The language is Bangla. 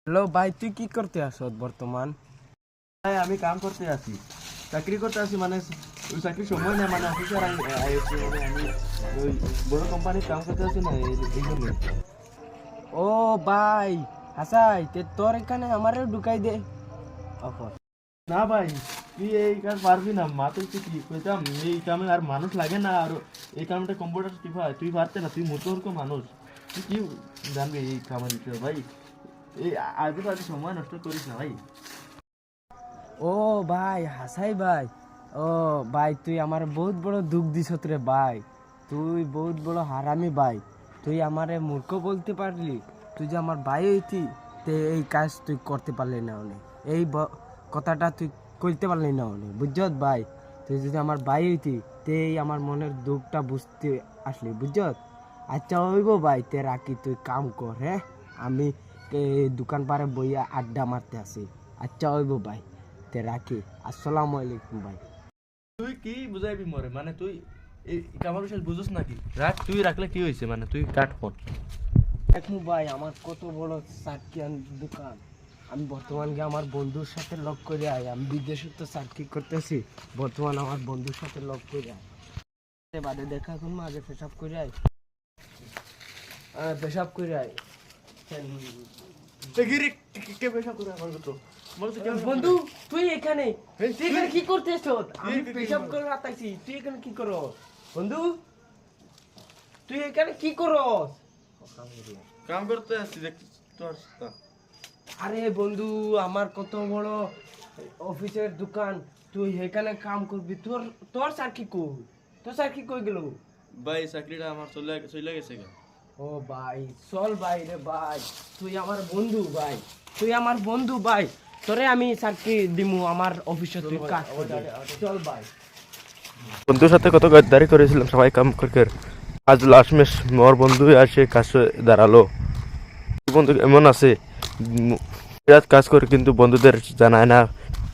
হ্যালো ভাই, তুই কি করতে আসত বর্তমান? ভাই আমি কাম করতে আছি, চাকরি করতে আছি, মানে ওই চাকরির সময় নেই, মানে অফিসার আইছি, মানে আমি ওই বড় কোম্পানির কাম করতে আছি না, এই জন্য। ও ভাই, হাসাই তে তোর এখানে আমারও ঢুকাই দে অফার। না ভাই, তুই এই কাজ পারবি না, মা তুই কি কইতাম, এই কামে আর মানুষ লাগে না, আর এই কামটা কম্পিউটার তুই তুই পারতে না, তুই মূর্খ মানুষ, তুই কি জানবি এই কামের বিষয়ে ভাই? এই আগে তো সময় নষ্ট করিস না ভাই। ও ভাই হাসাই ভাই, ও ভাই তুই আমার বহুত বড় দুঃখ দিছত রে ভাই, তুই বহুত বড় হারামি ভাই, তুই আমারে মূর্খ বলতে পারলি? তুই যে আমার ভাই হইতি তে এই কাজ তুই করতে পারলি না অনেক, এই কথাটা তুই করতে পারলি না অনেক, বুঝছত ভাই? তুই যদি আমার ভাই হইতি তে এই আমার মনের দুঃখটা বুঝতে আসলি, বুঝছত? আচ্ছা হইব ভাই, তে রাখি, তুই কাম কর, হ্যাঁ? আমি দোকান পারে বইয়া আড্ডা মারতে আসি। আচ্ছা হইব ভাই, তে রাখি। আসসালামু আলাইকুম ভাই। তুই কি বুঝাইবি মরে, মানে তুই এই কামার বিষয় বুঝোস নাকি? রাখ, তুই রাখলে কি হয়েছে, মানে তুই কাট ফোন। দেখুন ভাই, আমার কত বড় চাটকিয়ান দোকান, আমি বর্তমান গিয়ে আমার বন্ধুর সাথে লক করে আই, আমি বিদেশে তো চাকরি করতেছি, বর্তমান আমার বন্ধুর সাথে লক করে আই, বাদে দেখা করুন, আগে পেশাব করে আই, পেশাব করে আই। বন্ধু তুই এখানে, তুই এখানে কি করতেছ? আমি পেশাব করে রাতাইছি, তুই এখানে কি করো? বন্ধু তুই এখানে কি করস? কাম করতে আসছি, দেখছিস তো রাস্তা। আরে বন্ধু, আমার কত বড় অফিসের দোকান, তুই এখানে কাম করবি? তোর তোর স্যার কি কই? তোর স্যার কি কই গেল? ভাই চাকরিটা আমার চলে গেছে গা। ও ভাই চল ভাই রে ভাই, তুই আমার বন্ধু ভাই, তুই আমার বন্ধু ভাই, তোরে আমি চাকরি দিমু আমার অফিসে, তুই কাজ করবি। চল ভাই। বন্ধুর সাথে কত গদ্দারি করেছিলাম, সবাই কাম করে, আজ লাস্ট মেশ মোর বন্ধু আসে কাছে দাঁড়ালো। বন্ধু এমন আছে, বিরাট কাজ করে কিন্তু বন্ধুদের জানায় না